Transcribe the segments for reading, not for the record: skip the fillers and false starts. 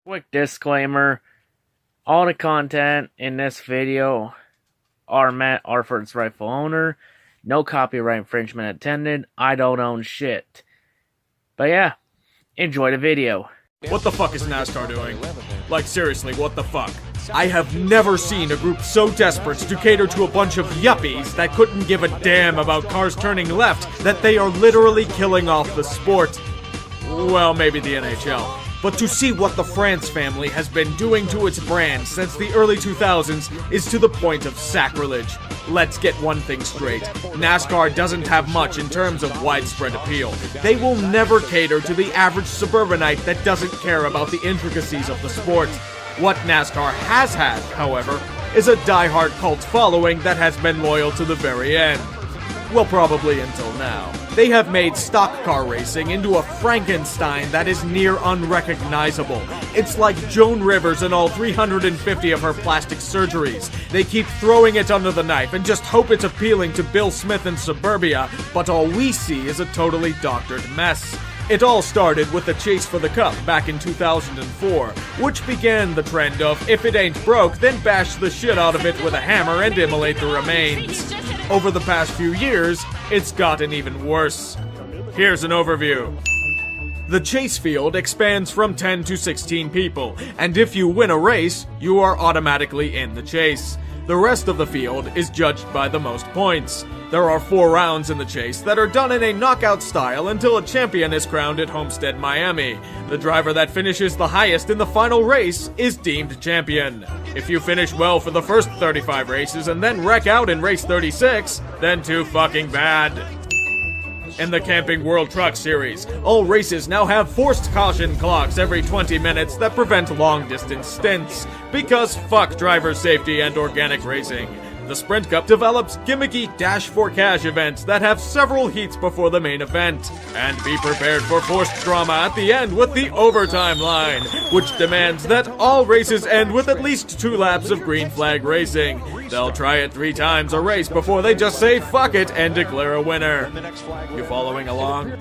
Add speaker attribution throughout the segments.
Speaker 1: Quick disclaimer, all the content in this video are meant for its rightful owner. No copyright infringement intended. I don't own shit. But yeah, enjoy the video.
Speaker 2: What the fuck is NASCAR doing? Like, seriously, what the fuck? I have never seen a group so desperate to cater to a bunch of yuppies that couldn't give a damn about cars turning left that they are literally killing off the sport. Well, maybe the NHL. But to see what the France family has been doing to its brand since the early 2000s is to the point of sacrilege. Let's get one thing straight. NASCAR doesn't have much in terms of widespread appeal. They will never cater to the average suburbanite that doesn't care about the intricacies of the sport. What NASCAR has had, however, is a die-hard cult following that has been loyal to the very end. Well, probably until now. They have made stock car racing into a Frankenstein that is near unrecognizable. It's like Joan Rivers and all 350 of her plastic surgeries. They keep throwing it under the knife and just hope it's appealing to Bill Smith in suburbia, but all we see is a totally doctored mess. It all started with the chase for the cup back in 2004, which began the trend of, if it ain't broke, then bash the shit out of it with a hammer and immolate the remains. Over the past few years, it's gotten even worse. Here's an overview. The chase field expands from 10 to 16 people, and if you win a race, you are automatically in the chase. The rest of the field is judged by the most points. There are 4 rounds in the chase that are done in a knockout style until a champion is crowned at Homestead, Miami. The driver that finishes the highest in the final race is deemed champion. If you finish well for the first 35 races and then wreck out in race 36, then too fucking bad. In the Camping World Truck Series, all races now have forced caution clocks every 20 minutes that prevent long-distance stints, because fuck driver safety and organic racing. The Sprint Cup develops gimmicky Dash for Cash events that have several heats before the main event. And be prepared for forced drama at the end with the overtime line, which demands that all races end with at least 2 laps of green flag racing. They'll try it 3 times a race before they just say fuck it and declare a winner. You following along?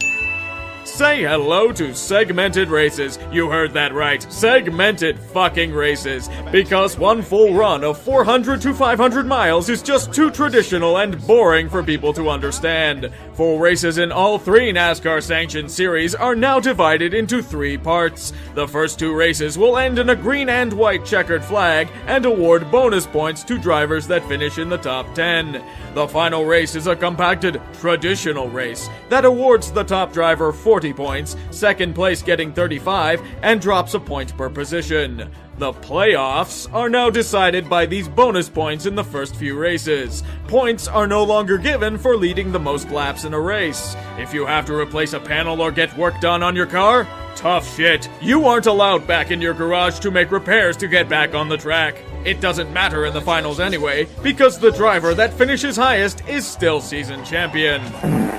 Speaker 2: Say hello to segmented races. You heard that right. Segmented fucking races. Because one full run of 400 to 500 miles is just too traditional and boring for people to understand. Full races in all 3 NASCAR sanctioned series are now divided into 3 parts. The first 2 races will end in a green and white checkered flag and award bonus points to drivers that finish in the top 10. The final race is a compacted traditional race that awards the top driver 40 points, second place getting 35, and drops a point per position. The playoffs are now decided by these bonus points in the first few races. Points are no longer given for leading the most laps in a race. If you have to replace a panel or get work done on your car, tough shit. You aren't allowed back in your garage to make repairs to get back on the track. It doesn't matter in the finals anyway, because the driver that finishes highest is still season champion.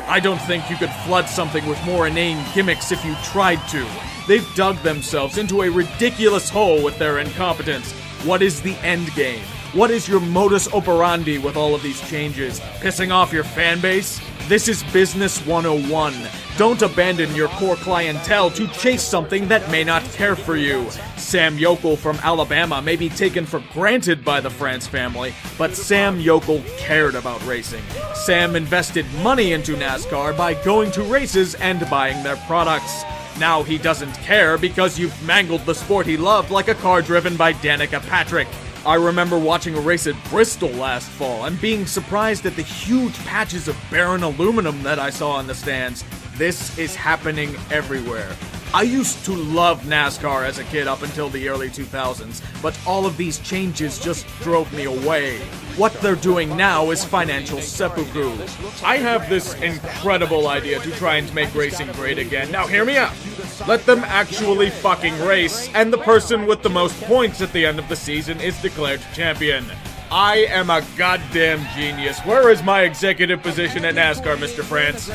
Speaker 2: I don't think you could flood something with more inane gimmicks if you tried to. They've dug themselves into a ridiculous hole with their incompetence. What is the end game? What is your modus operandi with all of these changes? Pissing off your fan base? This is Business 101. Don't abandon your core clientele to chase something that may not care for you. Sam Yokel from Alabama may be taken for granted by the France family, but Sam Yokel cared about racing. Sam invested money into NASCAR by going to races and buying their products. Now he doesn't care because you've mangled the sport he loved like a car driven by Danica Patrick. I remember watching a race at Bristol last fall and being surprised at the huge patches of barren aluminum that I saw in the stands. This is happening everywhere. I used to love NASCAR as a kid up until the early 2000s, but all of these changes just drove me away. What they're doing now is financial seppuku. I have this incredible idea to try and make racing great again. Now hear me out. Let them actually fucking race, and the person with the most points at the end of the season is declared champion. I am a goddamn genius. Where is my executive position at NASCAR, Mr. France?